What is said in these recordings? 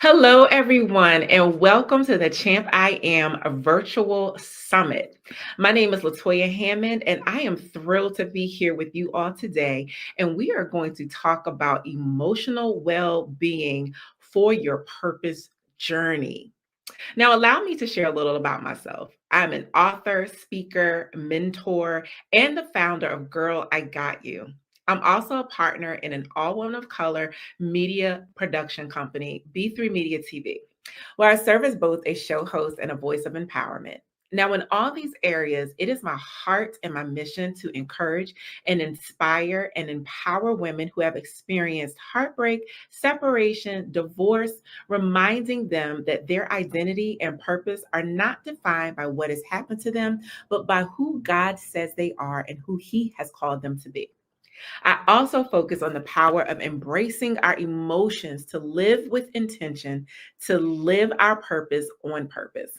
Hello, everyone, and welcome to the CHAMPIAM Virtual Summit. My name is Latoya Hammond, and I am thrilled to be here with you all today. And we are going to talk about emotional well being for your purpose journey. Now, allow me to share a little about myself. I'm an author, speaker, mentor, and the founder of Girl, I Got You. I'm also a partner in an all woman of color media production company, B3 Media TV, where I serve as both a show host and a voice of empowerment. Now, in all these areas, it is my heart and my mission to encourage and inspire and empower women who have experienced heartbreak, separation, divorce, reminding them that their identity and purpose are not defined by what has happened to them, but by who God says they are and who He has called them to be. I also focus on the power of embracing our emotions to live with intention, to live our purpose on purpose.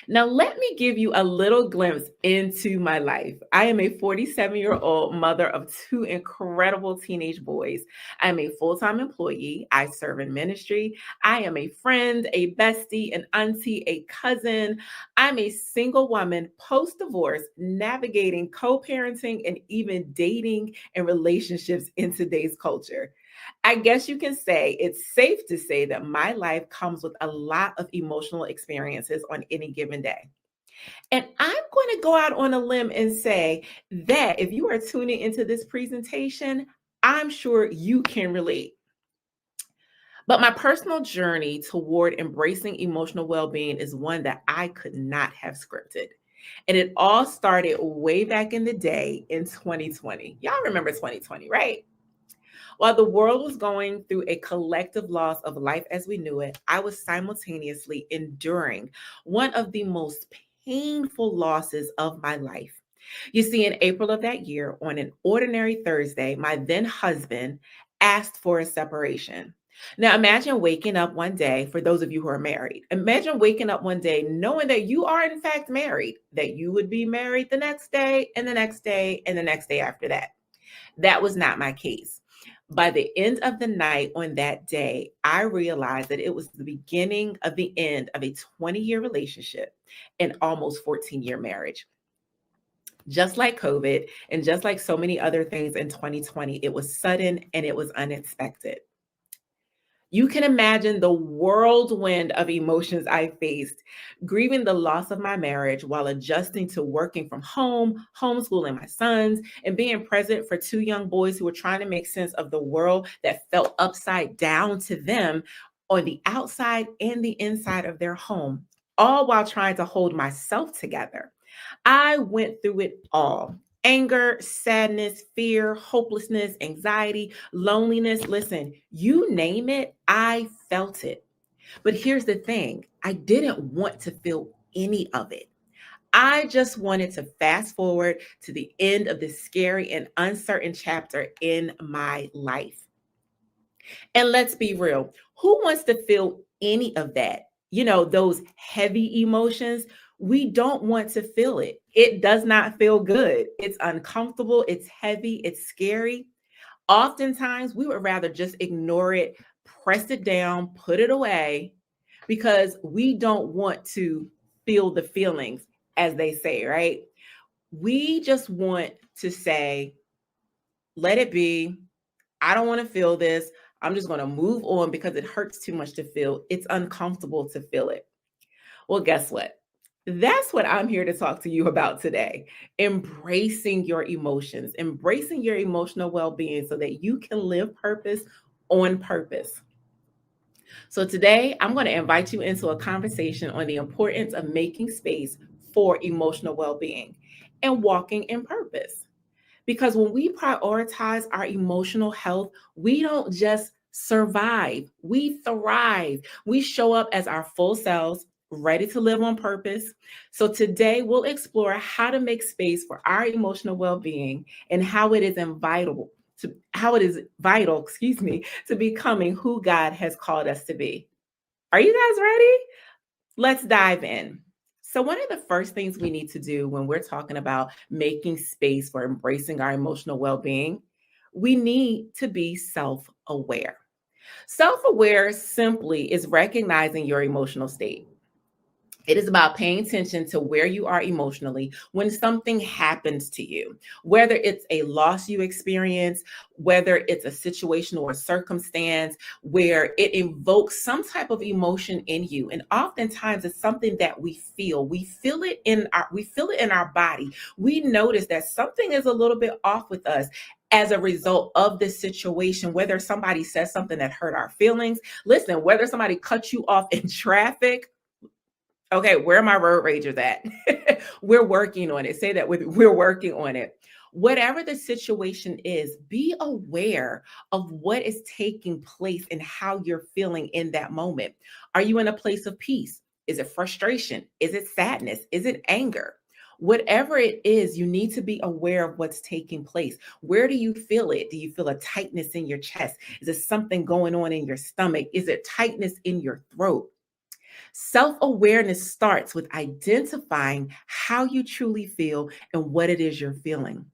Now, let me give you a little glimpse into my life. I am a 47-year-old mother of two incredible teenage boys. I'm a full time employee. I serve in ministry. I am a friend, a bestie, an auntie, a cousin. I'm a single woman post divorce, navigating co parenting and even dating and relationships in today's culture. I guess you can say it's safe to say that my life comes with a lot of emotional experiences on any given day. And I'm going to go out on a limb and say that if you are tuning into this presentation, I'm sure you can relate. But my personal journey toward embracing emotional well being is one that I could not have scripted. And it all started way back in the day in 2020. Y'all remember 2020, right? While the world was going through a collective loss of life as we knew it, I was simultaneously enduring one of the most painful losses of my life. You see, in April of that year, on an ordinary Thursday, my then husband asked for a separation. Now, imagine waking up one day, for those of you who are married, imagine waking up one day knowing that you are, in fact, married, that you would be married the next day, and the next day, and the next day after that. That was not my case. By the end of the night on that day, I realized that it was the beginning of the end of a 20-year relationship and almost 14-year marriage. Just like COVID and just like so many other things in 2020, it was sudden and it was unexpected. You can imagine the whirlwind of emotions I faced, grieving the loss of my marriage while adjusting to working from home, homeschooling my sons, and being present for two young boys who were trying to make sense of the world that felt upside down to them on the outside and the inside of their home, all while trying to hold myself together. I went through it all. Anger, sadness, fear, hopelessness, anxiety, loneliness. Listen, you name it, I felt it. But here's the thing, I didn't want to feel any of it. I just wanted to fast forward to the end of this scary and uncertain chapter in my life. And let's be real, who wants to feel any of that? Those heavy emotions, we don't want to feel it. It does not feel good. It's uncomfortable, it's heavy, it's scary. Oftentimes, we would rather just ignore it, press it down, put it away, because we don't want to feel the feelings, as they say, right? We just want to say, let it be. I don't want to feel this. I'm just going to move on because it hurts too much to feel. It's uncomfortable to feel it. Well, guess what? That's what I'm here to talk to you about today. Embracing your emotions, embracing your emotional well being so that you can live purpose on purpose. So, today I'm going to invite you into a conversation on the importance of making space for emotional well being and walking in purpose. Because when we prioritize our emotional health, we don't just survive, we thrive. We show up as our full selves, ready to live on purpose. So today we'll explore how to make space for our emotional well-being and how it is vital, to becoming who God has called us to be. Are you guys ready? Let's dive in. So, one of the first things we need to do when we're talking about making space for embracing our emotional well being, we need to be self aware. Self-aware simply is recognizing your emotional state. It is about paying attention to where you are emotionally when something happens to you, whether it's a loss you experience, whether it's a situation or a circumstance where it invokes some type of emotion in you. And oftentimes it's something that we feel. We feel it in our body. We notice that something is a little bit off with us as a result of this situation, whether somebody says something that hurt our feelings. Listen, whether somebody cuts you off in traffic. Okay, where are my road ragers at? We're working on it. Say that with we're working on it. Whatever the situation is, be aware of what is taking place and how you're feeling in that moment. Are you in a place of peace? Is it frustration? Is it sadness? Is it anger? Whatever it is, you need to be aware of what's taking place. Where do you feel it? Do you feel a tightness in your chest? Is there something going on in your stomach? Is it tightness in your throat? Self awareness starts with identifying how you truly feel and what it is you're feeling.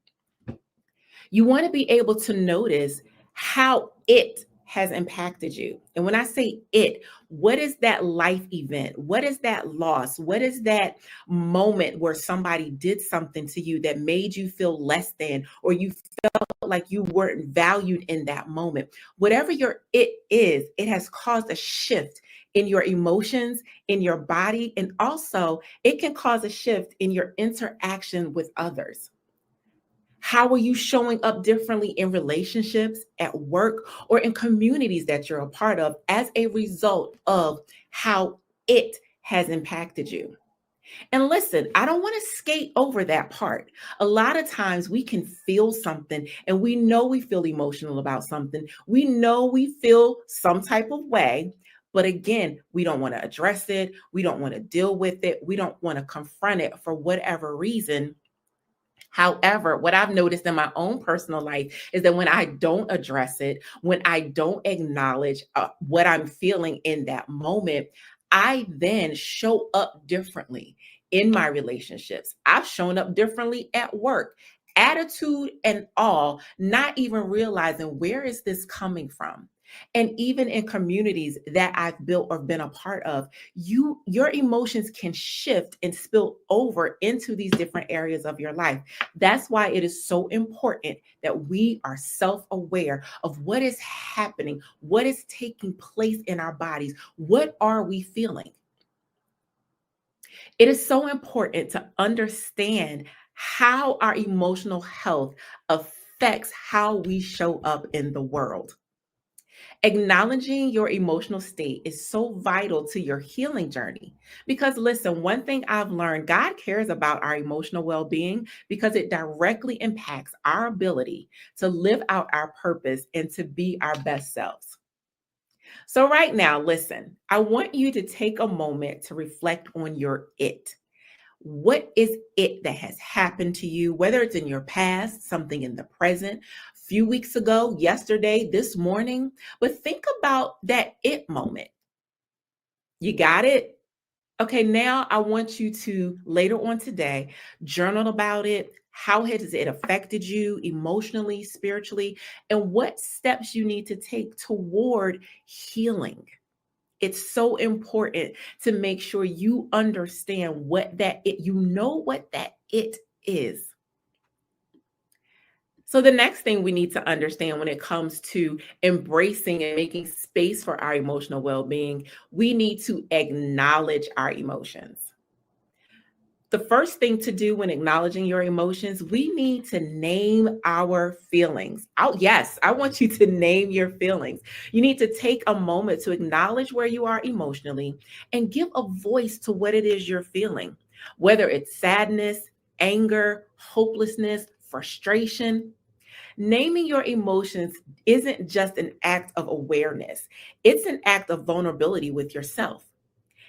You want to be able to notice how it has impacted you. And when I say it, what is that life event? What is that loss? What is that moment where somebody did something to you that made you feel less than, or you felt like you weren't valued in that moment? Whatever your it is, it has caused a shift in your emotions, in your body, and also it can cause a shift in your interaction with others. How are you showing up differently in relationships, at work, or in communities that you're a part of as a result of how it has impacted you? And listen, I don't want to skate over that part. A lot of times we can feel something and we know we feel emotional about something. We know we feel some type of way. But again, we don't want to address it. We don't want to deal with it. We don't want to confront it for whatever reason. However, what I've noticed in my own personal life is that when I don't address it, when I don't acknowledge what I'm feeling in that moment, I then show up differently in my relationships. I've shown up differently at work, attitude and all, not even realizing where is this coming from. And even in communities that I've built or been a part of, your emotions can shift and spill over into these different areas of your life. That's why it is so important that we are self aware of what is happening, what is taking place in our bodies. What are we feeling? It is so important to understand how our emotional health affects how we show up in the world. Acknowledging your emotional state is so vital to your healing journey. Because listen, one thing I've learned, God cares about our emotional well being because it directly impacts our ability to live out our purpose and to be our best selves. So, right now, listen, I want you to take a moment to reflect on your it. What is it that has happened to you, whether it's in your past, something in the present, few weeks ago, yesterday, this morning? But think about that it moment. You got it? Okay, now I want you to later on today journal about it. How has it affected you emotionally, spiritually, and what steps you need to take toward healing? It's so important to make sure you understand what that it, you know what that it is. So the next thing we need to understand when it comes to embracing and making space for our emotional well-being, we need to acknowledge our emotions. The first thing to do when acknowledging your emotions, we need to name our feelings. Oh, yes, I want you to name your feelings. You need to take a moment to acknowledge where you are emotionally and give a voice to what it is you're feeling, whether it's sadness, anger, hopelessness, frustration. Naming your emotions isn't just an act of awareness, it's an act of vulnerability with yourself.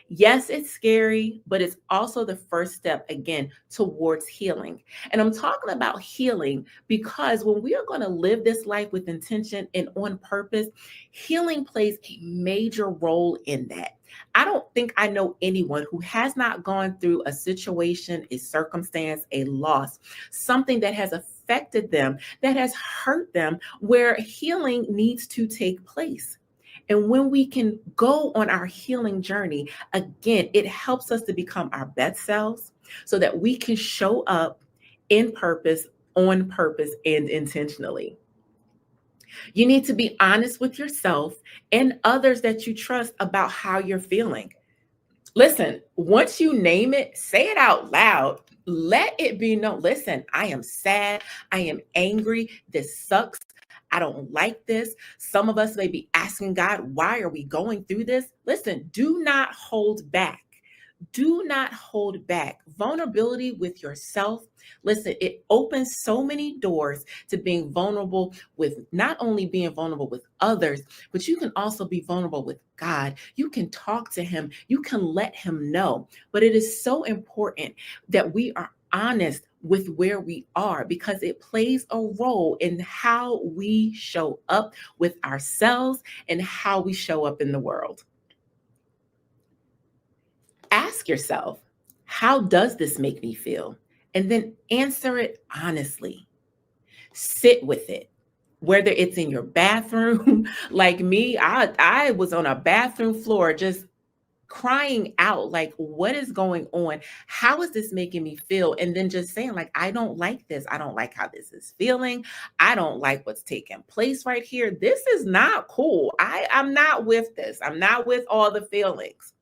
Yes, it's scary, but it's also the first step again towards healing. And I'm talking about healing because when we are going to live this life with intention and on purpose, healing plays a major role in that. I don't think I know anyone who has not gone through a situation, a circumstance, a loss, something that has affected them, that has hurt them, where healing needs to take place. And when we can go on our healing journey, again, it helps us to become our best selves so that we can show up in purpose, on purpose, and intentionally. You need to be honest with yourself and others that you trust about how you're feeling. Listen, once you name it, say it out loud. Let it be known. Listen, I am sad. I am angry. This sucks. I don't like this. Some of us may be asking God, why are we going through this? Listen, do not hold back. Do not hold back. Vulnerability with yourself. Listen, it opens so many doors to being vulnerable with not only being vulnerable with others, but you can also be vulnerable with God. You can talk to Him, you can let Him know. But it is so important that we are honest with where we are because it plays a role in how we show up with ourselves and how we show up in the world. Ask yourself, how does this make me feel? And then answer it honestly. Sit with it. Whether it's in your bathroom, like me, I was on a bathroom floor just crying out, like, what is going on? How is this making me feel? And then just saying, like, I don't like this. I don't like how this is feeling. I don't like what's taking place right here. This is not cool. I'm not with this. I'm not with all the feelings.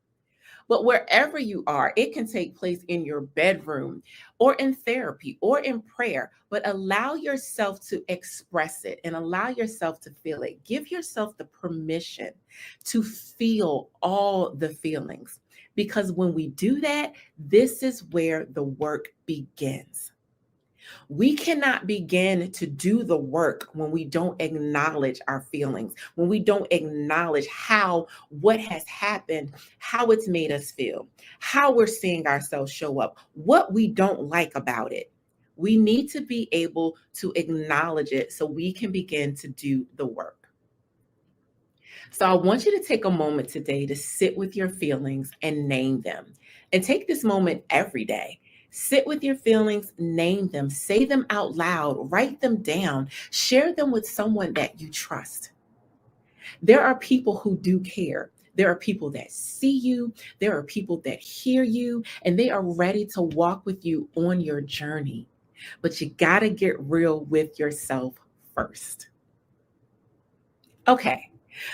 But wherever you are, it can take place in your bedroom or in therapy or in prayer. But allow yourself to express it and allow yourself to feel it. Give yourself the permission to feel all the feelings. Because when we do that, this is where the work begins. We cannot begin to do the work when we don't acknowledge our feelings, when we don't acknowledge how what has happened, how it's made us feel, how we're seeing ourselves show up, what we don't like about it. We need to be able to acknowledge it so we can begin to do the work. So I want you to take a moment today to sit with your feelings and name them. And take this moment every day. Sit with your feelings, name them, say them out loud, write them down, share them with someone that you trust. There are people who do care. There are people that see you. There are people that hear you, and they are ready to walk with you on your journey. But you got to get real with yourself first. Okay.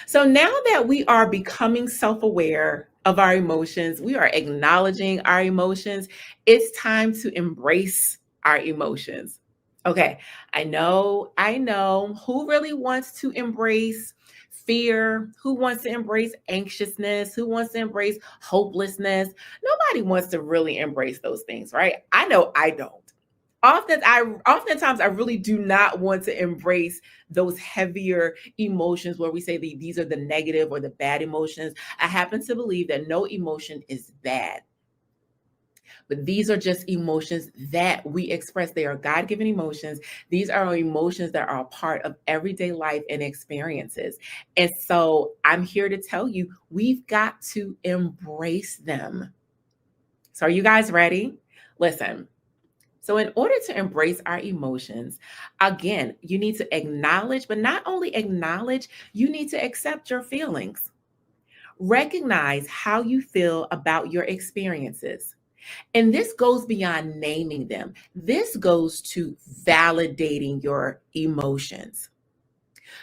So now that we are becoming self aware of our emotions, we are acknowledging our emotions, it's time to embrace our emotions. Okay. I know. Who really wants to embrace fear? Who wants to embrace anxiousness? Who wants to embrace hopelessness? Nobody wants to really embrace those things, right? I know I don't. Oftentimes I really do not want to embrace those heavier emotions where we say these are the negative or the bad emotions. I happen to believe that no emotion is bad, but these are just emotions that we express. They are God-given emotions. These are emotions that are a part of everyday life and experiences. And so I'm here to tell you, we've got to embrace them. So are you guys ready? Listen. So, in order to embrace our emotions, again, you need to acknowledge, but not only acknowledge, you need to accept your feelings. Recognize how you feel about your experiences. And this goes beyond naming them, this goes to validating your emotions.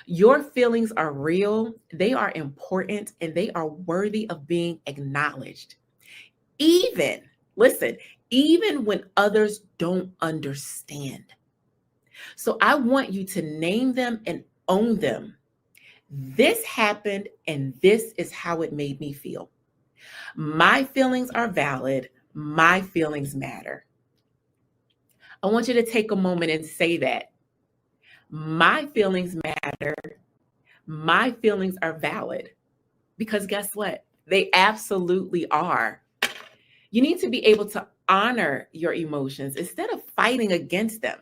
Your feelings are real, they are important, and they are worthy of being acknowledged. Even, listen, even when others don't understand. So I want you to name them and own them. This happened, and this is how it made me feel. My feelings are valid. My feelings matter. I want you to take a moment and say that. My feelings matter. My feelings are valid. Because guess what? They absolutely are. You need to be able to honor your emotions instead of fighting against them.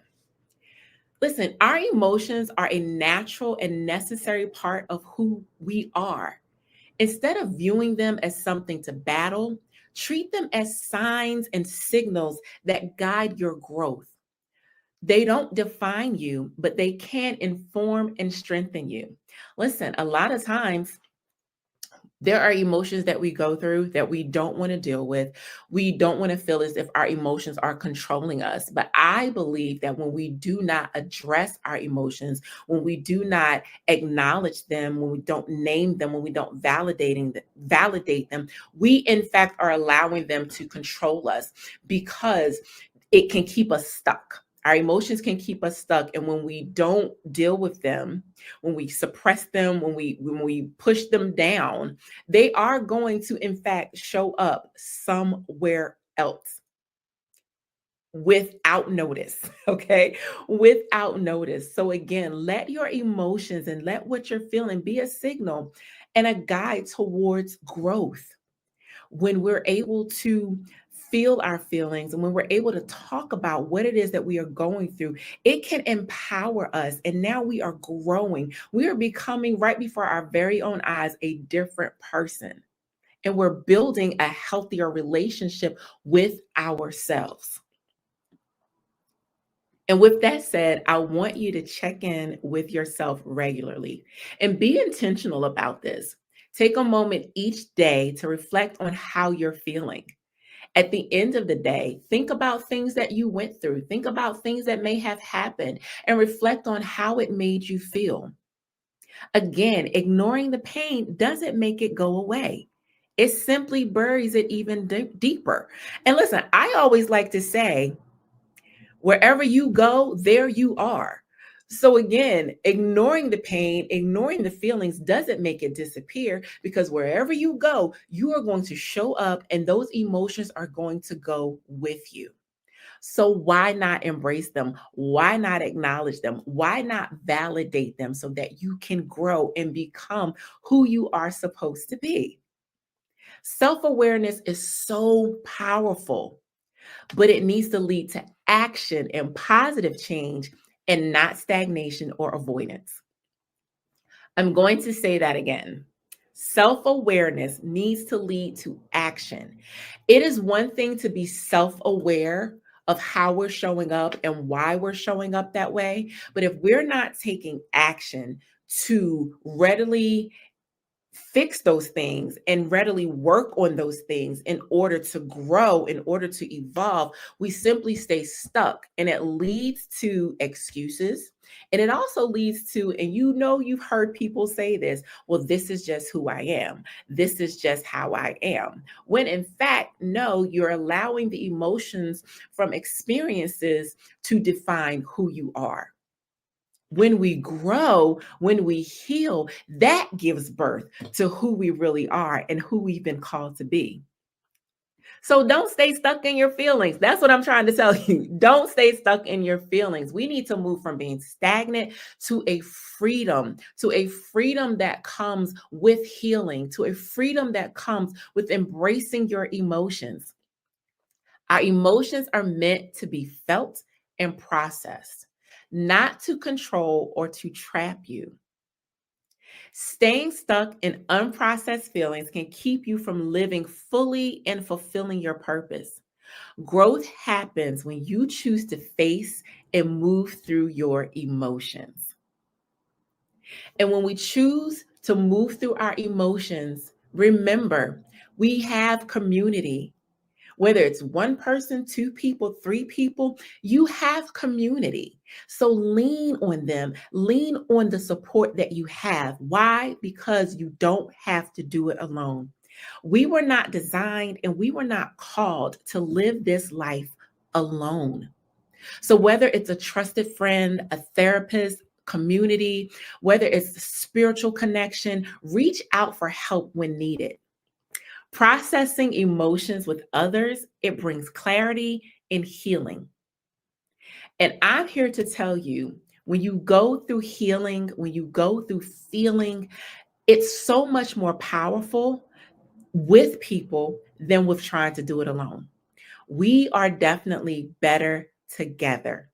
Listen, our emotions are a natural and necessary part of who we are. Instead of viewing them as something to battle, treat them as signs and signals that guide your growth. They don't define you, but they can inform and strengthen you. Listen, a lot of times There are emotions that we go through that we don't want to deal with. We don't want to feel as if our emotions are controlling us. But I believe that when we do not address our emotions, when we do not acknowledge them, when we don't name them, when we don't validate them, we in fact are allowing them to control us because it can keep us stuck. Our emotions can keep us stuck. And when we don't deal with them, when we suppress them, when we push them down, they are going to, in fact, show up somewhere else without notice. Okay. Without notice. So, again, let your emotions and let what you're feeling be a signal and a guide towards growth. When we're able to feel our feelings and when we're able to talk about what it is that we are going through, it can empower us. And now we are growing. We are becoming, right before our very own eyes, a different person. And we're building a healthier relationship with ourselves. And with that said, I want you to check in with yourself regularly and be intentional about this. Take a moment each day to reflect on how you're feeling. At the end of the day, think about things that you went through. Think about things that may have happened and reflect on how it made you feel. Again, ignoring the pain doesn't make it go away. It simply buries it even deeper. And listen, I always like to say, wherever you go, there you are. So again, ignoring the pain, ignoring the feelings doesn't make it disappear, because wherever you go, you are going to show up and those emotions are going to go with you. So why not embrace them? Why not acknowledge them? Why not validate them so that you can grow and become who you are supposed to be? Self-awareness is so powerful, but it needs to lead to action and positive change and not stagnation or avoidance. I'm going to say that again. Self-awareness needs to lead to action. It is one thing to be self-aware of how we're showing up and why we're showing up that way. But if we're not taking action to readily fix those things and readily work on those things in order to grow, in order to evolve, we simply stay stuck. And it leads to excuses. And it also leads to, and you've heard people say this, well, this is just who I am. This is just how I am. When in fact, no, you're allowing the emotions from experiences to define who you are. When we grow, when we heal, that gives birth to who we really are and who we've been called to be. So don't stay stuck in your feelings. That's what I'm trying to tell you. Don't stay stuck in your feelings. We need to move from being stagnant to a freedom that comes with healing, to a freedom that comes with embracing your emotions. Our emotions are meant to be felt and processed, not to control or to trap you. Staying stuck in unprocessed feelings can keep you from living fully and fulfilling your purpose. Growth happens when you choose to face and move through your emotions. And when we choose to move through our emotions, remember, we have community. Whether it's one person, two people, three people, you have community. So lean on them, lean on the support that you have. Why? Because you don't have to do it alone. We were not designed and we were not called to live this life alone. So whether it's a trusted friend, a therapist, community, whether it's spiritual connection, reach out for help when needed. Processing emotions with others, it brings clarity and healing. And I'm here to tell you, when you go through healing, when you go through feeling, it's so much more powerful with people than with trying to do it alone. We are definitely better together.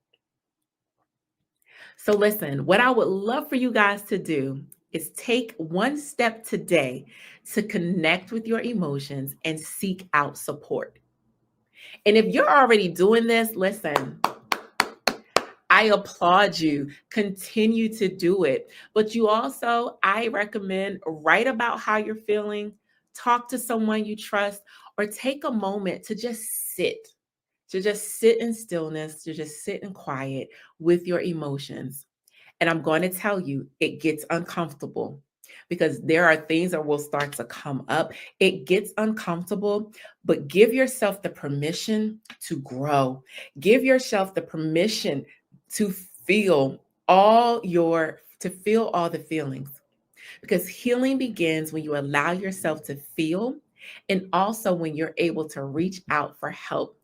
So listen, what I would love for you guys to do is take one step today to connect with your emotions and seek out support. And if you're already doing this, listen, I applaud you. Continue to do it. But you also, I recommend, write about how you're feeling, talk to someone you trust, or take a moment to just sit in stillness, to just sit in quiet with your emotions. And I'm going to tell you, it gets uncomfortable because there are things that will start to come up. It gets uncomfortable, but give yourself the permission to grow. Give yourself the permission to feel all the feelings, because healing begins when you allow yourself to feel, and also when you're able to reach out for help.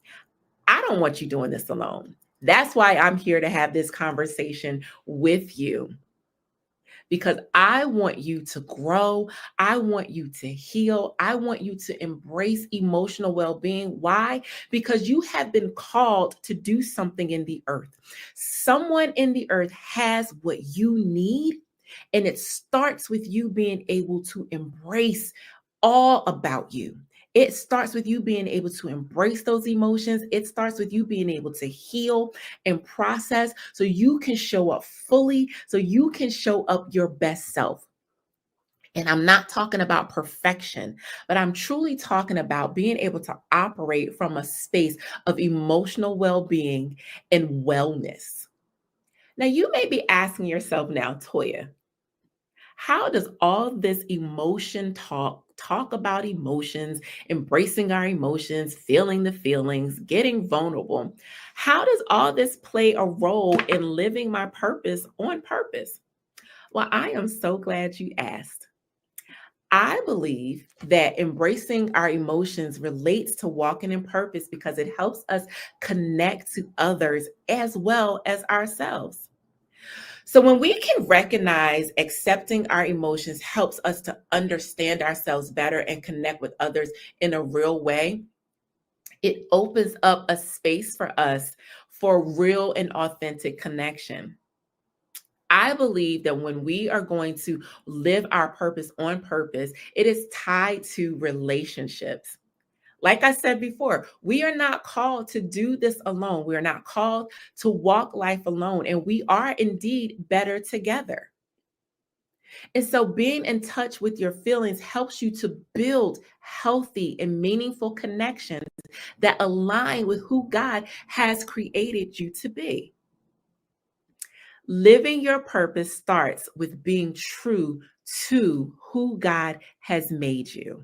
I don't want you doing this alone. That's why I'm here to have this conversation with you, because I want you to grow. I want you to heal. I want you to embrace emotional well being. Why? Because you have been called to do something in the earth. Someone in the earth has what you need, and it starts with you being able to embrace all about you. It starts with you being able to embrace those emotions. It starts with you being able to heal and process so you can show up fully, so you can show up your best self. And I'm not talking about perfection, but I'm truly talking about being able to operate from a space of emotional well being and wellness. Now, you may be asking yourself now, Toya, how does all this emotion talk about emotions, embracing our emotions, feeling the feelings, getting vulnerable? How does all this play a role in living my purpose on purpose? Well, I am so glad you asked. I believe that embracing our emotions relates to walking in purpose because it helps us connect to others as well as ourselves. So, when we can recognize accepting our emotions helps us to understand ourselves better and connect with others in a real way, it opens up a space for us for real and authentic connection. I believe that when we are going to live our purpose on purpose, it is tied to relationships. Like I said before, we are not called to do this alone. We are not called to walk life alone, and we are indeed better together. And so, being in touch with your feelings helps you to build healthy and meaningful connections that align with who God has created you to be. Living your purpose starts with being true to who God has made you.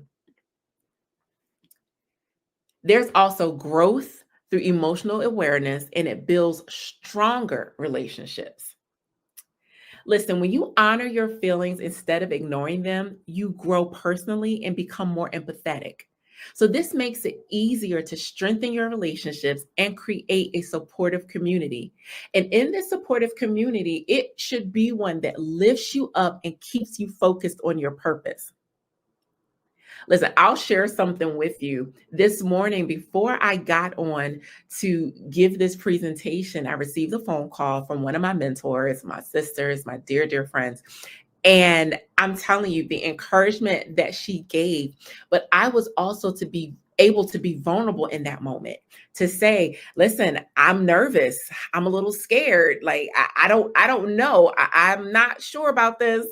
There's also growth through emotional awareness, and it builds stronger relationships. Listen, when you honor your feelings instead of ignoring them, you grow personally and become more empathetic. So, this makes it easier to strengthen your relationships and create a supportive community. And in this supportive community, it should be one that lifts you up and keeps you focused on your purpose. Listen, I'll share something with you. This morning, before I got on to give this presentation, I received a phone call from one of my mentors, my sisters, my dear, dear friends. And I'm telling you, the encouragement that she gave, but I was also to be able to be vulnerable in that moment to say, listen, I'm nervous. I'm a little scared. Like, I don't know. I'm not sure about this.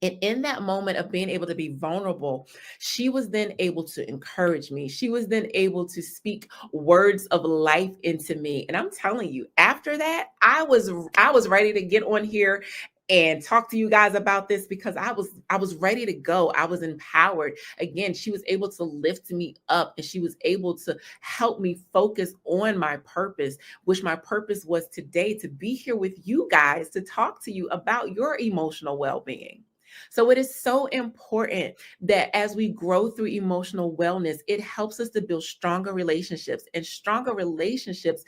And in that moment of being able to be vulnerable, she was then able to encourage me. She was then able to speak words of life into me. And I'm telling you, after that, I was ready to get on here and talk to you guys about this because I was ready to go. I was empowered. Again, she was able to lift me up and she was able to help me focus on my purpose, which my purpose was today to be here with you guys to talk to you about your emotional well-being. So it is so important that as we grow through emotional wellness, it helps us to build stronger relationships, and stronger relationships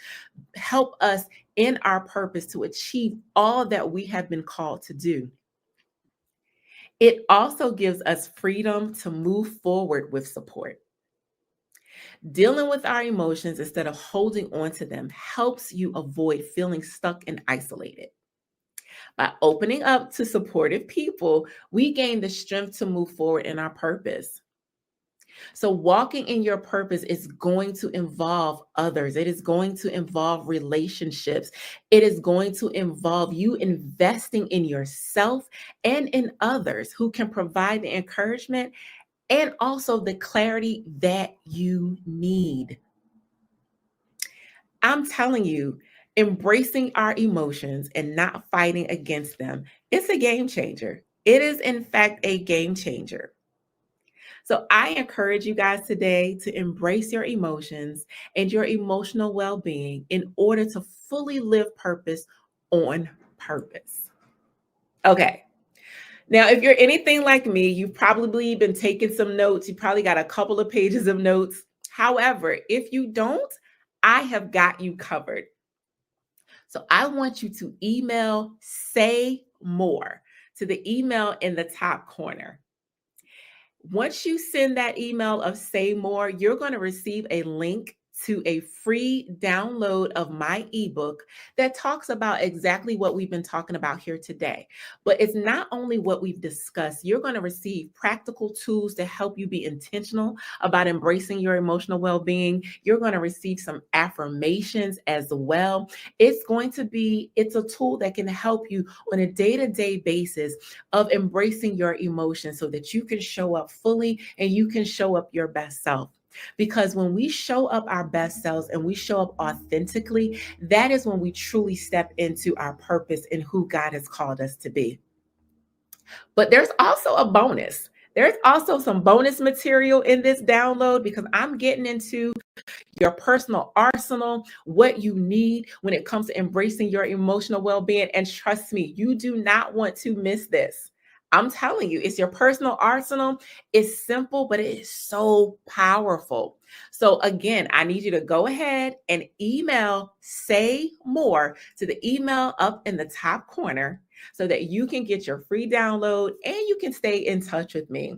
help us in our purpose to achieve all that we have been called to do. It also gives us freedom to move forward with support. Dealing with our emotions instead of holding on to them helps you avoid feeling stuck and isolated. By opening up to supportive people, we gain the strength to move forward in our purpose. So, walking in your purpose is going to involve others. It is going to involve relationships. It is going to involve you investing in yourself and in others who can provide the encouragement and also the clarity that you need. I'm telling you, embracing our emotions and not fighting against them, it's a game changer. It is, in fact, a game changer. So I encourage you guys today to embrace your emotions and your emotional well being in order to fully live purpose on purpose. Okay. Now, if you're anything like me, you've probably been taking some notes. You probably got a couple of pages of notes. However, if you don't, I have got you covered. So I want you to email "say more" to the email in the top corner. Once you send that email of "say more," you're going to receive a link to a free download of my ebook that talks about exactly what we've been talking about here today. But it's not only what we've discussed, you're going to receive practical tools to help you be intentional about embracing your emotional well-being. You're going to receive some affirmations as well. It's a tool that can help you on a day-to-day basis of embracing your emotions so that you can show up fully and you can show up your best self. Because when we show up our best selves and we show up authentically, that is when we truly step into our purpose and who God has called us to be. But there's also a bonus. There's also some bonus material in this download because I'm getting into your personal arsenal, what you need when it comes to embracing your emotional well-being. And trust me, you do not want to miss this. I'm telling you, it's your personal arsenal. It's simple, but it is so powerful. So again, I need you to go ahead and email "say more" to the email up in the top corner so that you can get your free download and you can stay in touch with me.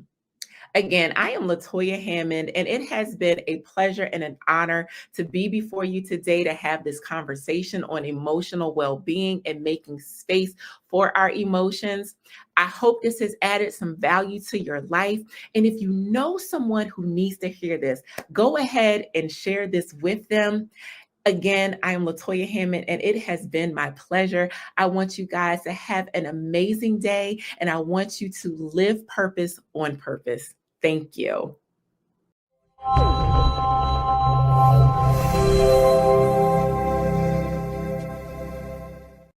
Again, I am Latoya Hammond, and it has been a pleasure and an honor to be before you today to have this conversation on emotional well-being and making space for our emotions. I hope this has added some value to your life. And if you know someone who needs to hear this, go ahead and share this with them. Again, I am Latoya Hammond, and it has been my pleasure. I want you guys to have an amazing day, and I want you to live purpose on purpose. Thank you.